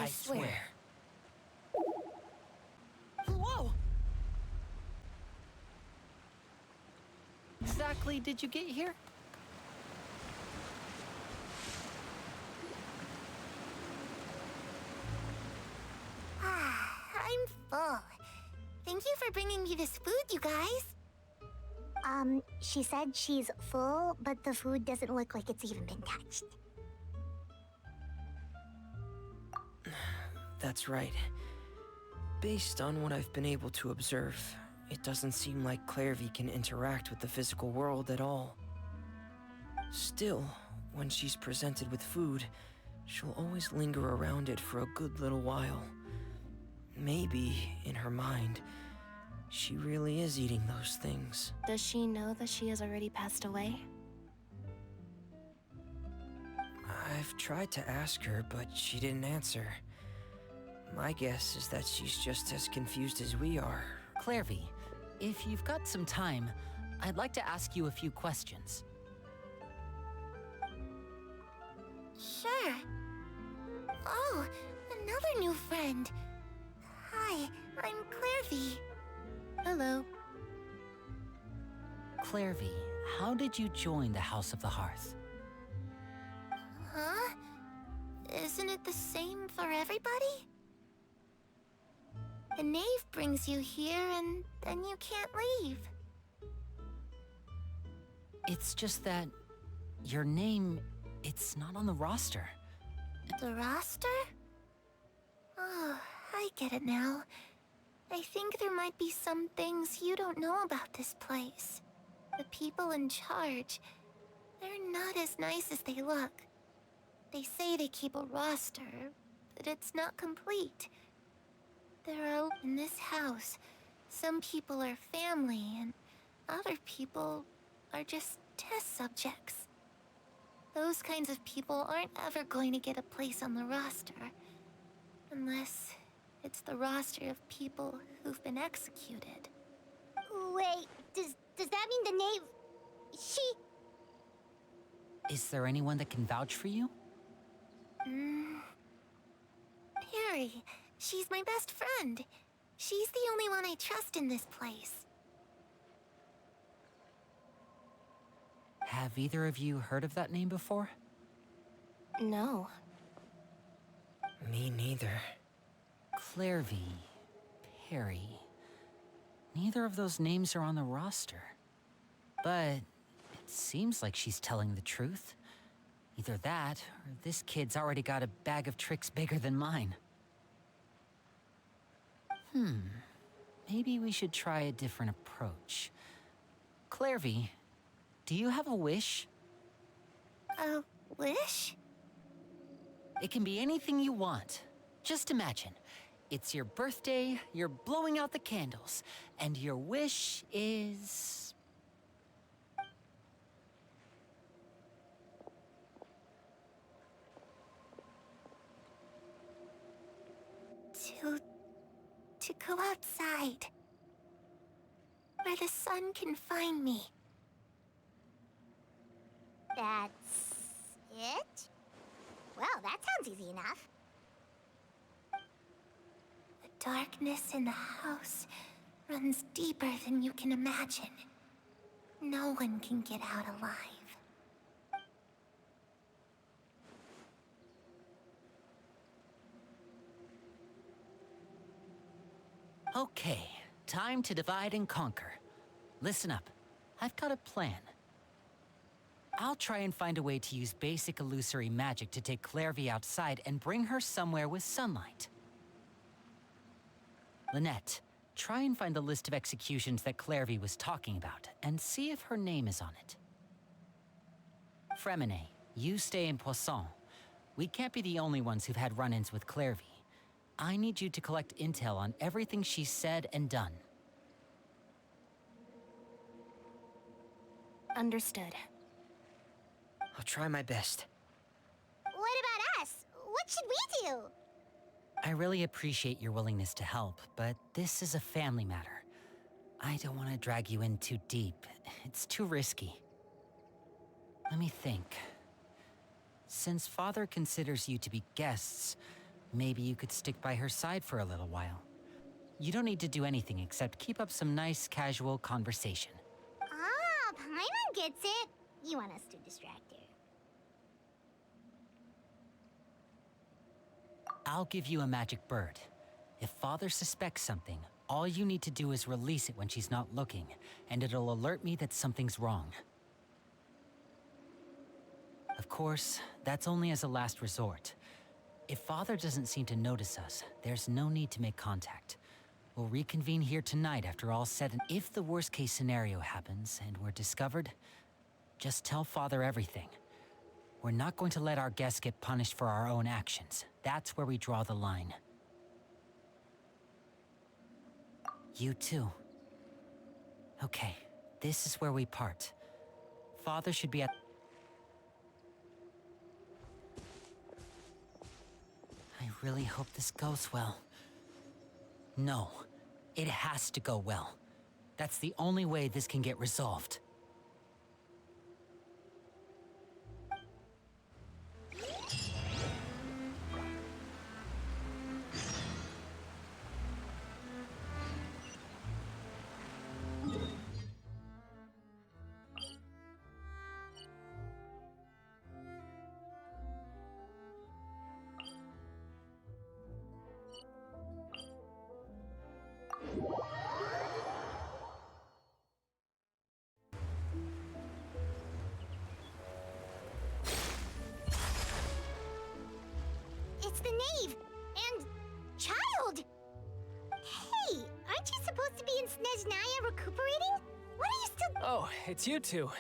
swear. Whoa! Exactly did you get here? I'm full. Thank you for bringing me this food, you guys. She said she's full, but the food doesn't look like it's even been touched. That's right. Based on what I've been able to observe, it doesn't seem like Clairvy can interact with the physical world at all. Still, when she's presented with food, she'll always linger around it for a good little while. Maybe, in her mind, she really is eating those things. Does she know that she has already passed away? I've tried to ask her, but she didn't answer. My guess is that she's just as confused as we are. Clairvy, if you've got some time, I'd like to ask you a few questions. Sure. Oh, another new friend. Hi, I'm Clairvy. Hello. Clairvy, how did you join the House of the Hearth? Huh? Isn't it the same for everybody? A knave brings you here and then you can't leave. It's just that your name, it's not on the roster. The roster? Oh, I get it now. I think there might be some things you don't know about this place. The people in charge, they're not as nice as they look. They say they keep a roster, but it's not complete. There are, in this house, some people are family and other people are just test subjects. Those kinds of people aren't ever going to get a place on the roster, unless it's the roster of people who've been executed. Wait, does that mean the knave... she... Is there anyone that can vouch for you? Perry, she's my best friend. She's the only one I trust in this place. Have either of you heard of that name before? No. Me neither. Clairvy, Perry. Neither of those names are on the roster. But it seems like she's telling the truth. Either that, or this kid's already got a bag of tricks bigger than mine. Maybe we should try a different approach. Clairvy, do you have a wish? A wish? It can be anything you want. Just imagine. It's your birthday, you're blowing out the candles, and your wish is... To go outside. Where the sun can find me. That's it? Well, that sounds easy enough. The darkness in the house runs deeper than you can imagine. No one can get out alive. Okay, time to divide and conquer. Listen up, I've got a plan. I'll try and find a way to use basic illusory magic to take Clairvy outside and bring her somewhere with sunlight. Lynette, try and find the list of executions that Clairvy was talking about and see if her name is on it. Fremine, you stay in Poisson. We can't be the only ones who've had run-ins with Clairvy. I need you to collect intel on everything she's said and done. Understood. I'll try my best. What about us? What should we do? I really appreciate your willingness to help, but this is a family matter. I don't want to drag you in too deep. It's too risky. Let me think. Since Father considers you to be guests, Maybe you could stick by her side for a little while. You don't need to do anything except keep up some nice, casual conversation. Ah, Paimon gets it. You want us to distract her. I'll give you a magic bird. If Father suspects something, all you need to do is release it when she's not looking, and it'll alert me that something's wrong. Of course, that's only as a last resort. If Father doesn't seem to notice us, there's no need to make contact. We'll reconvene here tonight after all's said, and if the worst-case scenario happens and we're discovered, just tell Father everything. We're not going to let our guests get punished for our own actions. That's where we draw the line. You too. Okay, this is where we part. Father should be at... I really hope this goes well. No, it has to go well. That's the only way this can get resolved. It's the knave! And... Child! Hey, aren't you supposed to be in Snezhnaya recuperating? What are you still... Oh, it's you two.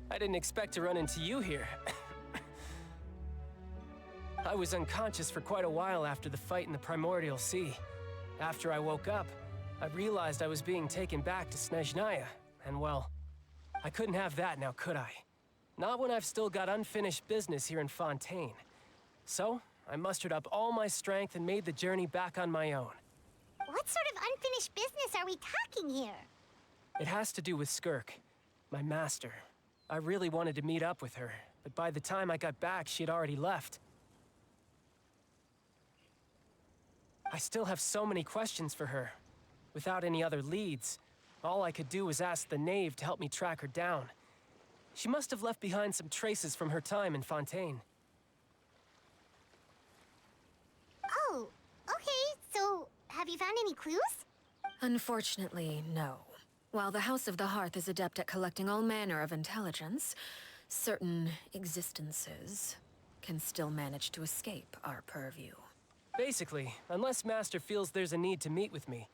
I didn't expect to run into you here. I was unconscious for quite a while after the fight in the Primordial Sea. After I woke up, I realized I was being taken back to Snezhnaya, and well, I couldn't have that now, could I? Not when I've still got unfinished business here in Fontaine. So, I mustered up all my strength and made the journey back on my own. What sort of unfinished business are we talking here? It has to do with Skirk, my master. I really wanted to meet up with her, but by the time I got back, she'd already left. I still have so many questions for her. Without any other leads, all I could do was ask the knave to help me track her down. She must have left behind some traces from her time in Fontaine. Oh, okay, so have you found any clues? Unfortunately, no. While the House of the Hearth is adept at collecting all manner of intelligence, certain existences can still manage to escape our purview. Basically, unless Master feels there's a need to meet with me,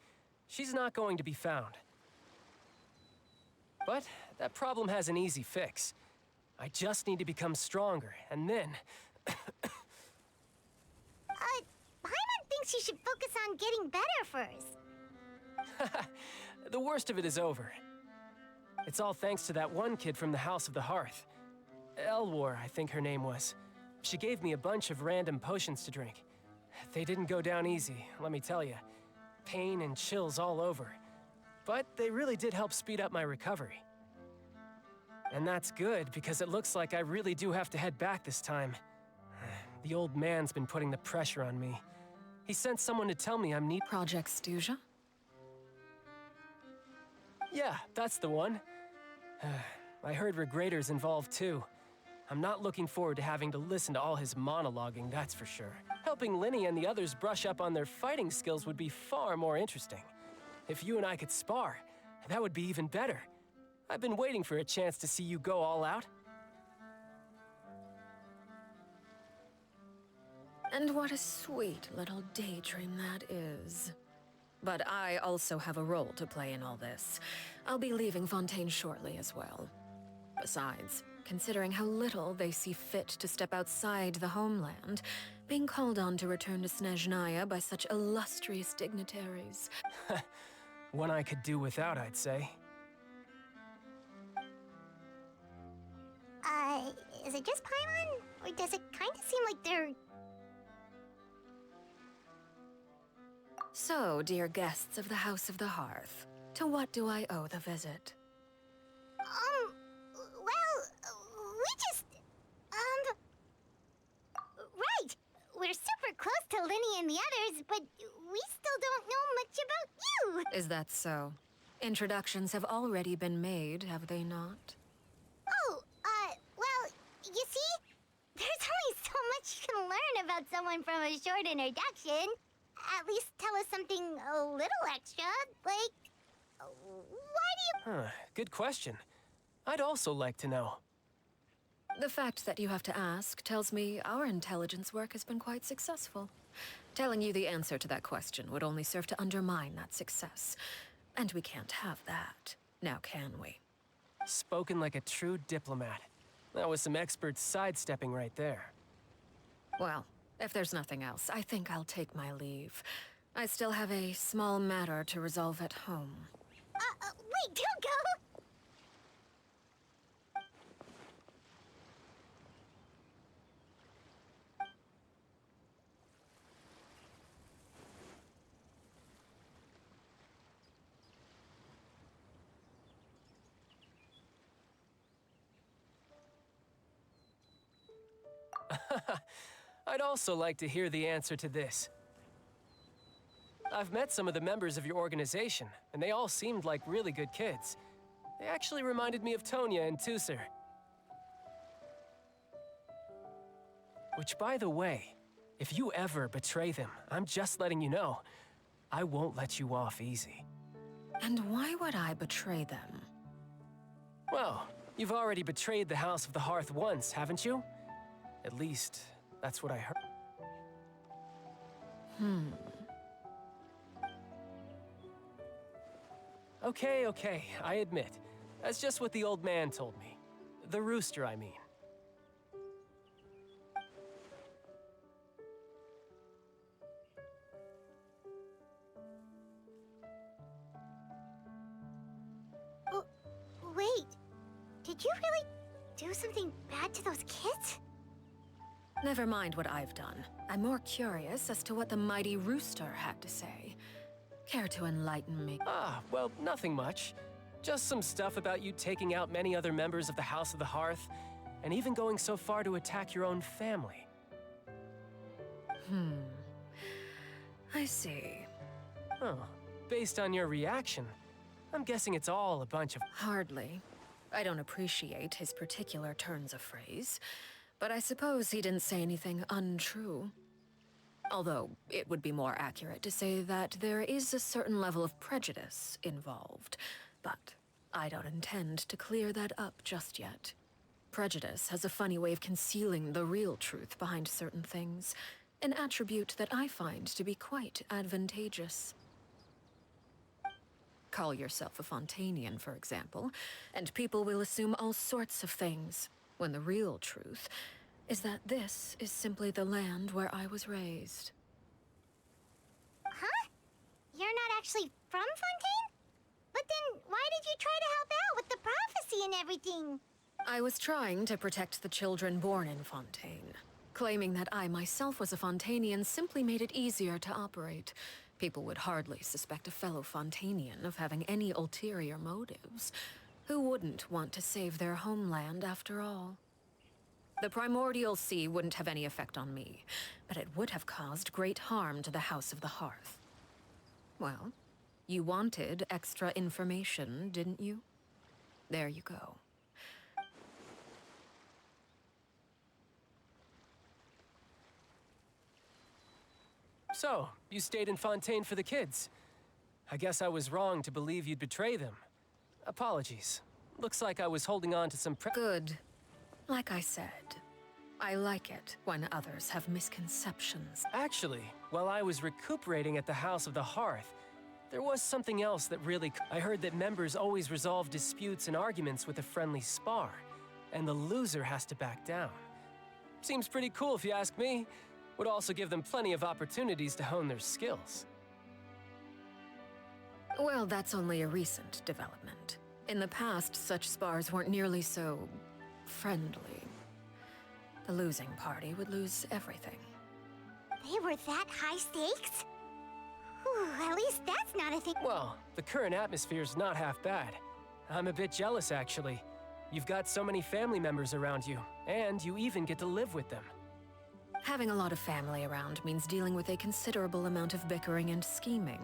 she's not going to be found. But that problem has an easy fix. I just need to become stronger, and then... Paimon thinks you should focus on getting better first. The worst of it is over. It's all thanks to that one kid from the House of the Hearth. Elwar, I think her name was. She gave me a bunch of random potions to drink. They didn't go down easy, let me tell you. Pain and chills all over. But they really did help speed up my recovery. And that's good, because it looks like I really do have to head back this time. The old man's been putting the pressure on me. He sent someone to tell me I'm Project Stuja? Yeah, that's the one. I heard Regrader's involved too. I'm not looking forward to having to listen to all his monologuing, that's for sure. Helping Linny and the others brush up on their fighting skills would be far more interesting. If you and I could spar, that would be even better. I've been waiting for a chance to see you go all out. And what a sweet little daydream that is. But I also have a role to play in all this. I'll be leaving Fontaine shortly as well. Besides, considering how little they see fit to step outside the homeland, being called on to return to Snezhnaya by such illustrious dignitaries. One I could do without, I'd say. Is it just Paimon? Or does it kind of seem like they're... So, dear guests of the House of the Hearth, to what do I owe the visit? Well, we just... Right! We're super close to Linny and the friends, but we still don't know much about you. Is that so? Introductions have already been made, have they not? Oh, well, you see, there's only so much you can learn about someone from a short introduction. At least tell us something a little extra, like, why do you... Good question. I'd also like to know. The fact that you have to ask tells me our intelligence work has been quite successful. Telling you the answer to that question would only serve to undermine that success. And we can't have that, now can we? Spoken like a true diplomat. That was some expert sidestepping right there. Well, if there's nothing else, I think I'll take my leave. I still have a small matter to resolve at home. Wait, don't go! I'd also like to hear the answer to this. I've met some of the members of your organization, and they all seemed like really good kids. They actually reminded me of Tonya and Tusser. Which, by the way, if you ever betray them, I'm just letting you know, I won't let you off easy. And why would I betray them? Well, you've already betrayed the House of the Hearth once, haven't you? At least, that's what I heard. Okay, I admit. That's just what the old man told me. The rooster, I mean. Oh, wait. Did you really do something bad to those kids? Never mind what I've done. I'm more curious as to what the mighty rooster had to say. Care to enlighten me? Well, nothing much. Just some stuff about you taking out many other members of the House of the Hearth, and even going so far to attack your own family. I see. Oh, based on your reaction, I'm guessing it's all a bunch of... Hardly. I don't appreciate his particular turns of phrase, but I suppose he didn't say anything untrue. Although, it would be more accurate to say that there is a certain level of prejudice involved. But I don't intend to clear that up just yet. Prejudice has a funny way of concealing the real truth behind certain things, an attribute that I find to be quite advantageous. Call yourself a Fontanian, for example, and people will assume all sorts of things, when the real truth is that this is simply the land where I was raised. Huh? You're not actually from Fontaine? But then why did you try to help out with the prophecy and everything? I was trying to protect the children born in Fontaine. Claiming that I myself was a Fontanian simply made it easier to operate. People would hardly suspect a fellow Fontanian of having any ulterior motives. Who wouldn't want to save their homeland after all? The primordial sea wouldn't have any effect on me, but it would have caused great harm to the House of the Hearth. Well, you wanted extra information, didn't you? There you go. So, you stayed in Fontaine for the kids. I guess I was wrong to believe you'd betray them. Apologies. Looks like I was holding on to some Good. Like I said, I like it when others have misconceptions. Actually, while I was recuperating at the House of the Hearth, there was something else that really... I heard that members always resolve disputes and arguments with a friendly spar, and the loser has to back down. Seems pretty cool if you ask me. Would also give them plenty of opportunities to hone their skills. Well, that's only a recent development. In the past, such spars weren't nearly so... friendly. The losing party would lose everything. They were that high stakes? Whew, at least that's not a thing. Well, the current atmosphere's not half bad. I'm a bit jealous, actually. You've got so many family members around you, and you even get to live with them. Having a lot of family around means dealing with a considerable amount of bickering and scheming.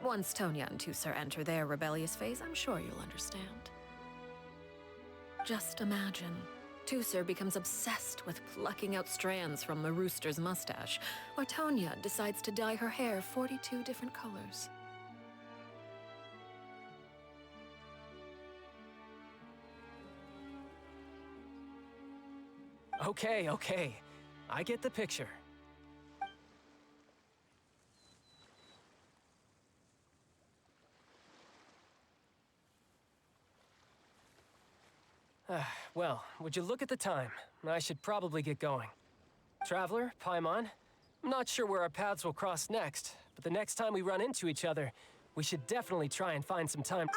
Once Tonya and Tusser enter their rebellious phase, I'm sure you'll understand. Just imagine. Tusser becomes obsessed with plucking out strands from the rooster's mustache, or Tonya decides to dye her hair 42 different colors. Okay. I get the picture. Well, would you look at the time? I should probably get going. Traveler, Paimon, I'm not sure where our paths will cross next, but the next time we run into each other, we should definitely try and find some time.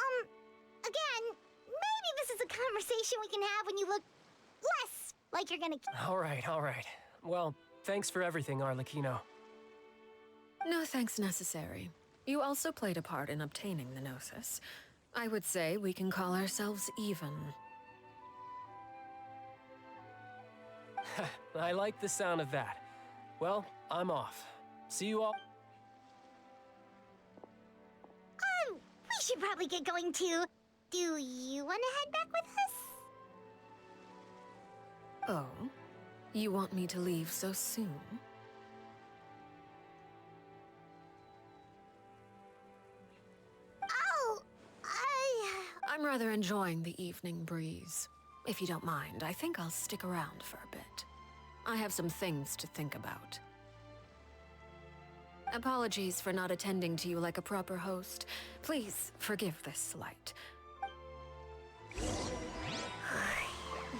Again, maybe this is a conversation we can have when you look less like you're gonna... All right. Well, thanks for everything, Arlecchino. No thanks necessary. You also played a part in obtaining the Gnosis. I would say we can call ourselves even. I like the sound of that. Well, I'm off. See you all. We should probably get going too. Do you want to head back with us? Oh? You want me to leave so soon? Oh, I'm rather enjoying the evening breeze. If you don't mind, I think I'll stick around for a bit. I have some things to think about. Apologies for not attending to you like a proper host. Please forgive this slight. We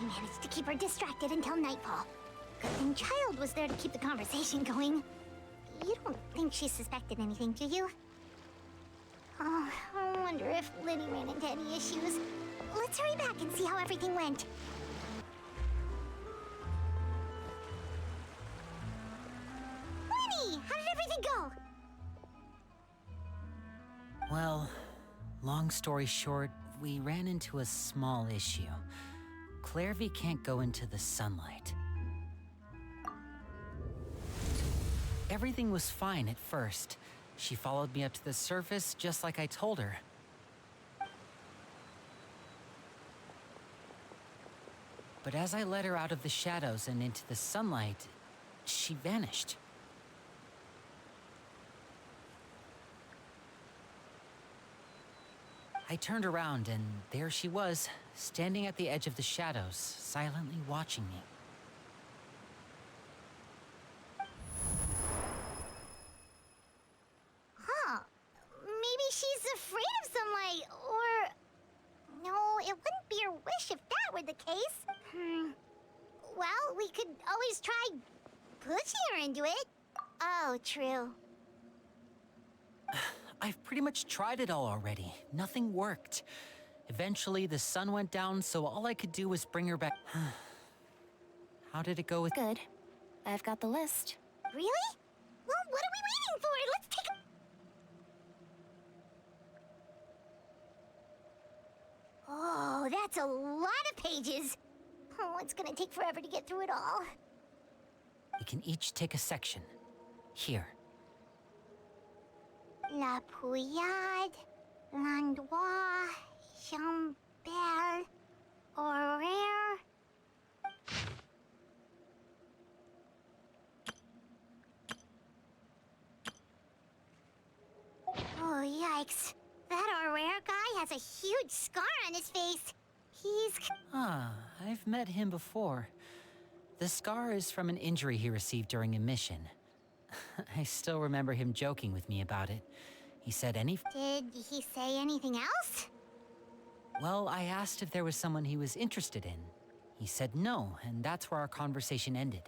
managed to keep her distracted until nightfall. Good thing Child was there to keep the conversation going. You don't think she suspected anything, do you? Oh, I wonder if Liddy ran into any issues. Let's hurry back and see how everything went. Liddy, how did everything go? Well, long story short, we ran into a small issue. Clairvy can't go into the sunlight. Everything was fine at first. She followed me up to the surface just like I told her. But as I led her out of the shadows and into the sunlight, she vanished. I turned around and there she was, standing at the edge of the shadows, silently watching me. Huh. Maybe she's afraid of sunlight, or... No, it wouldn't be her wish if that were the case. Well, we could always try pushing her into it. Oh, true. I've pretty much tried it all already. Nothing worked. Eventually, the sun went down, so all I could do was bring her back. How did it go with... Good. I've got the list. Really? Well, what are we waiting for? Let's take a... Oh, that's a lot of pages. Oh, it's gonna take forever to get through it all. We can each take a section. Here. La Pouillade, L'Endroit, Chambel, Horaire. Oh, yikes. That Horaire guy has a huge scar on his face. He's... Ah, I've met him before. The scar is from an injury he received during a mission. I still remember him joking with me about it. He said Did he say anything else? Well, I asked if there was someone he was interested in. He said no, and that's where our conversation ended.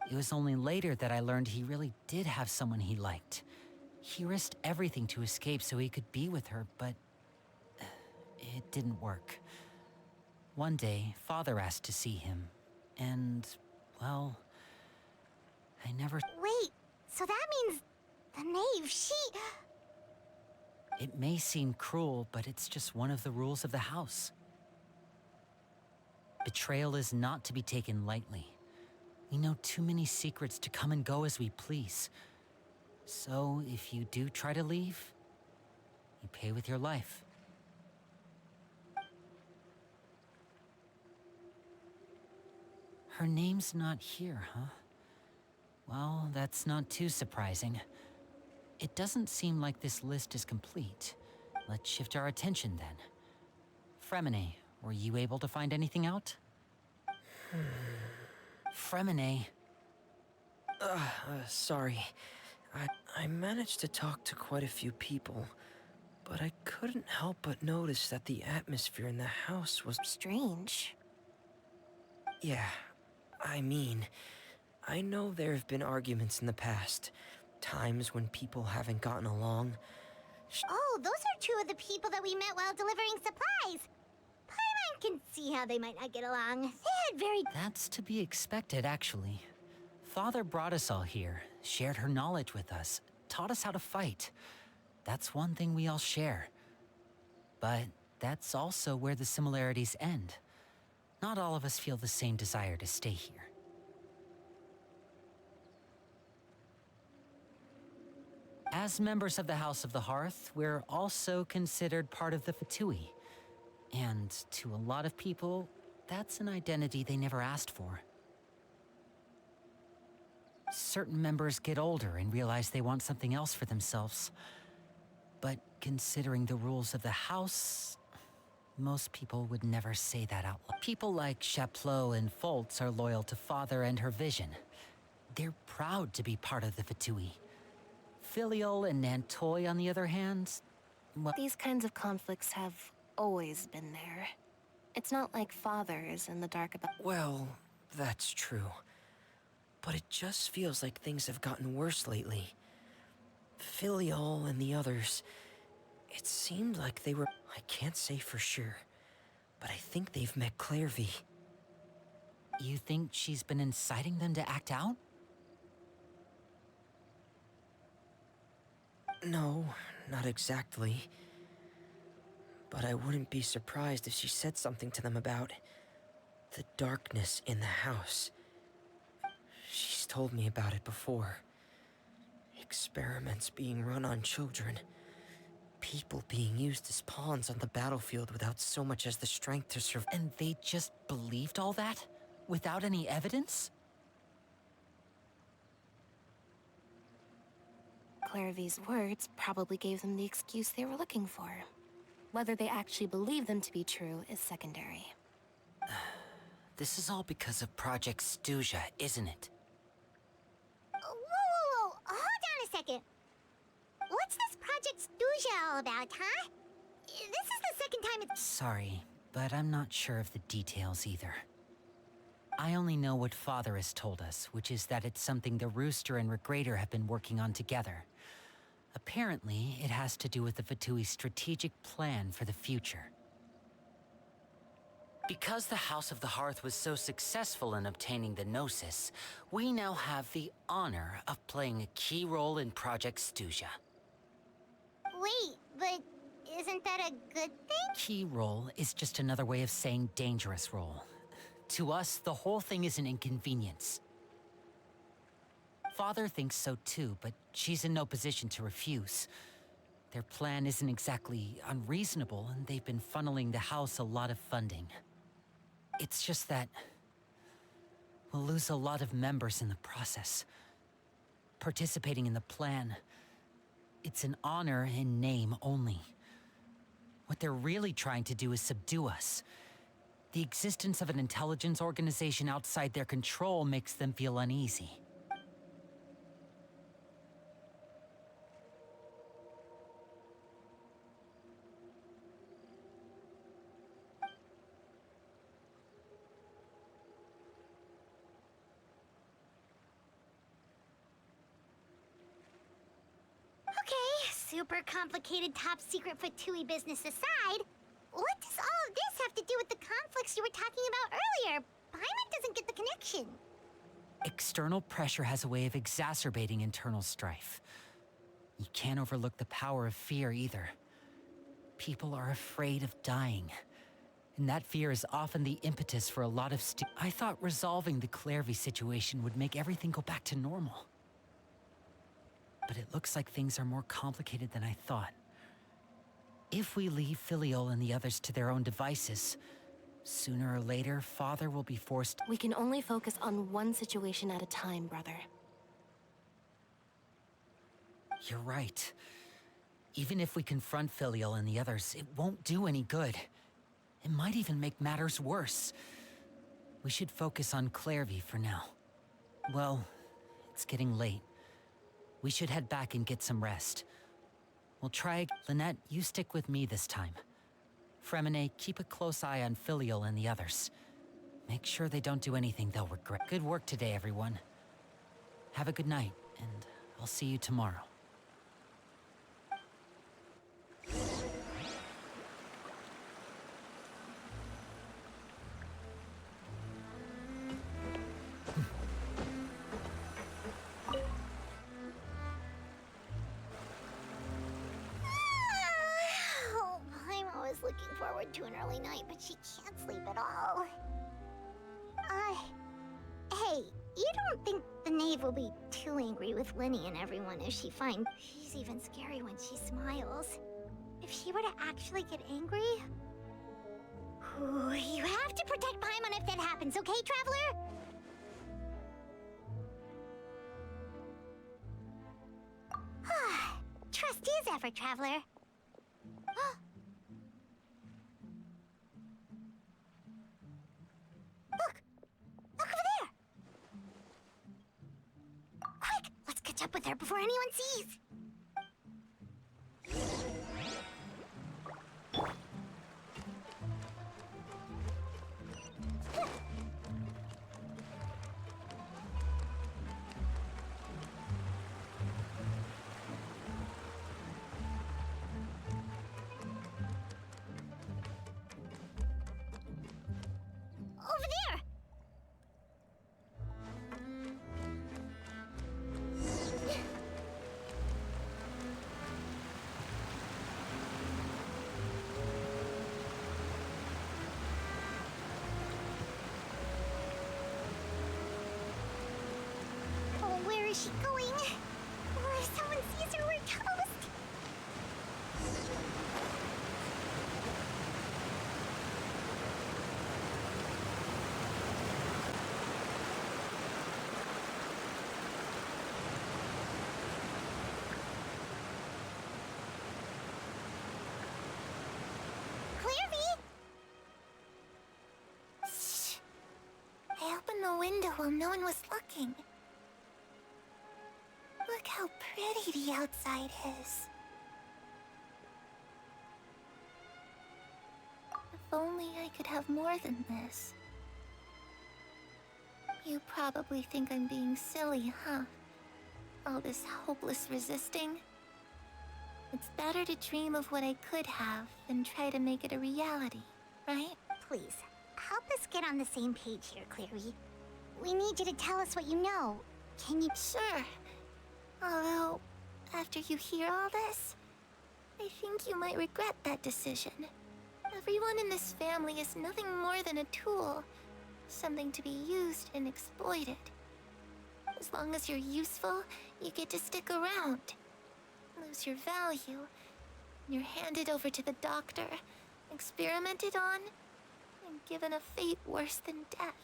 It was only later that I learned he really did have someone he liked. He risked everything to escape so he could be with her, but it didn't work. One day, Father asked to see him, and, well, I never... Wait, so that means the knave, she... It may seem cruel, but it's just one of the rules of the house. Betrayal is not to be taken lightly. We know too many secrets to come and go as we please. So, if you do try to leave, you pay with your life. Her name's not here, huh? Well, that's not too surprising. It doesn't seem like this list is complete. Let's shift our attention then. Fremine, were you able to find anything out? Fremine. Sorry. I managed to talk to quite a few people, but I couldn't help but notice that the atmosphere in the house was... Strange. Yeah, I mean, I know there have been arguments in the past. Times when people haven't gotten along. Oh, those are two of the people that we met while delivering supplies. Paimon can see how they might not get along. They had very... That's to be expected, actually. Father brought us all here, shared her knowledge with us, taught us how to fight. That's one thing we all share. But that's also where the similarities end. Not all of us feel the same desire to stay here. As members of the House of the Hearth, we're also considered part of the Fatui. And to a lot of people, that's an identity they never asked for. Certain members get older and realize they want something else for themselves. But considering the rules of the House, most people would never say that out loud. People like Chaplot and Foltz are loyal to Father and her vision. They're proud to be part of the Fatui. Filial and Nantoy, on the other hand, well... These kinds of conflicts have always been there. It's not like Father is in the dark about... Well, that's true. But it just feels like things have gotten worse lately. Filial and the others, it seemed like they were... I can't say for sure, but I think they've met Clairvy. You think she's been inciting them to act out? No, not exactly. But I wouldn't be surprised if she said something to them about the darkness in the house. She's told me about it before. Experiments being run on children. People being used as pawns on the battlefield without so much as the strength to survive. And they just believed all that? Without any evidence? Clairvy's words probably gave them the excuse they were looking for. Whether they actually believe them to be true is secondary. This is all because of Project Stuja, isn't it? Whoa! Hold on a second. What's this Project Stuja all about, huh? This is the second time it's... Sorry, but I'm not sure of the details either. I only know what Father has told us, which is that it's something the Rooster and Regrader have been working on together. Apparently, it has to do with the Fatui's strategic plan for the future. Because the House of the Hearth was so successful in obtaining the Gnosis, we now have the honor of playing a key role in Project Stuja. Wait, but isn't that a good thing? Key role is just another way of saying dangerous role. To us, the whole thing is an inconvenience. Father thinks so too, but she's in no position to refuse. Their plan isn't exactly unreasonable, and they've been funneling the house a lot of funding. It's just that we'll lose a lot of members in the process. Participating in the plan, it's an honor in name only. What they're really trying to do is subdue us. The existence of an intelligence organization outside their control makes them feel uneasy. Super complicated top secret Fatui business aside, what does all of this have to do with the conflicts you were talking about earlier? Paimon doesn't get the connection. External pressure has a way of exacerbating internal strife. You can't overlook the power of fear either. People are afraid of dying. And that fear is often the impetus for a lot of I thought resolving the Clairvy situation would make everything go back to normal. But it looks like things are more complicated than I thought. If we leave Filiol and the others to their own devices, sooner or later, Father will be forced... We can only focus on one situation at a time, brother. You're right. Even if we confront Filiol and the others, it won't do any good. It might even make matters worse. We should focus on Clairvy for now. Well, it's getting late. We should head back and get some rest. We'll try... Lynette, you stick with me this time. Fremine, keep a close eye on Filiol and the others. Make sure they don't do anything they'll regret. Good work today, everyone. Have a good night, and I'll see you tomorrow. Looking forward to an early night, but she can't sleep at all. Hey, you don't think the knave will be too angry with Linny and everyone if she finds she's even scary when she smiles? If she were to actually get angry? Ooh, you have to protect Paimon if that happens, okay, Traveler? Trust is ever, Traveler. Look over there! Quick, let's catch up with her before anyone sees. Over there! Oh, where is she going? Oh, if someone sees her, we're toast! Clairvy! Shh. I opened the window while no one was looking. Look how pretty the outside is. If only I could have more than this. You probably think I'm being silly, huh? All this hopeless resisting. It's better to dream of what I could have than try to make it a reality, right? Please, help us get on the same page here, Clairvy. We need you to tell us what you know. Can you... Sure. Although, after you hear all this, I think you might regret that decision. Everyone in this family is nothing more than a tool. Something to be used and exploited. As long as you're useful, you get to stick around. Lose your value, and you're handed over to the doctor, experimented on, and given a fate worse than death.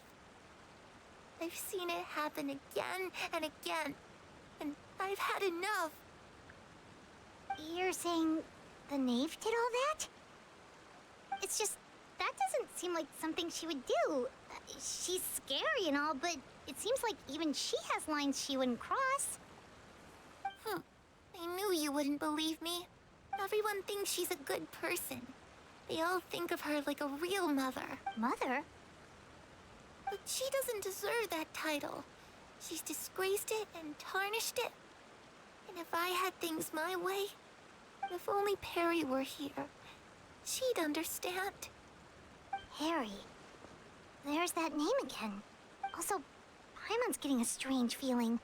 I've seen it happen again and again, and I've had enough. You're saying the knave did all that? It's just, that doesn't seem like something she would do. She's scary and all, but it seems like even she has lines she wouldn't cross. I knew you wouldn't believe me. Everyone thinks she's a good person. They all think of her like a real mother. Mother? But she doesn't deserve that title. She's disgraced it and tarnished it. And if I had things my way, if only Perry were here, she'd understand. Perry? There's that name again. Also, Paimon's getting a strange feeling.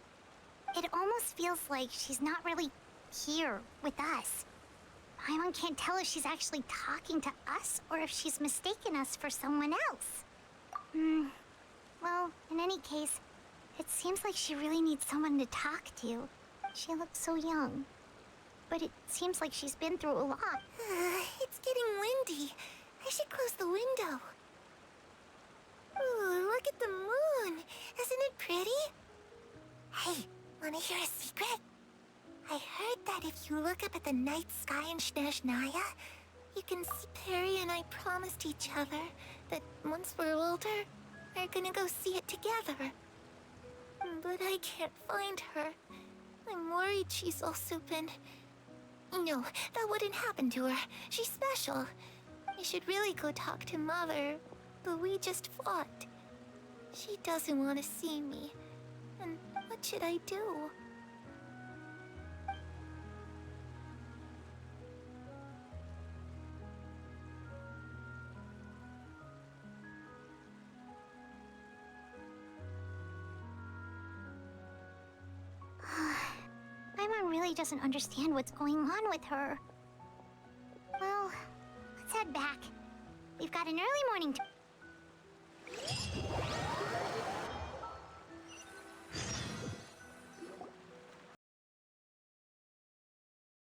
It almost feels like she's not really here with us. Paimon can't tell if she's actually talking to us or if she's mistaken us for someone else. Well, in any case, it seems like she really needs someone to talk to. She looks so young. But it seems like she's been through a lot. It's getting windy. I should close the window. Ooh, look at the moon. Isn't it pretty? Hey, wanna hear a secret? I heard that if you look up at the night sky in Snezhnaya, you can see Perry and I promised each other that once we're older, we're gonna go see it together. But I can't find her. I'm worried she's also been... No, that wouldn't happen to her. She's special. I should really go talk to Mother, but we just fought. She doesn't want to see me. And what should I do? Paimon really doesn't understand what's going on with her. Well, let's head back. We've got an early morning to...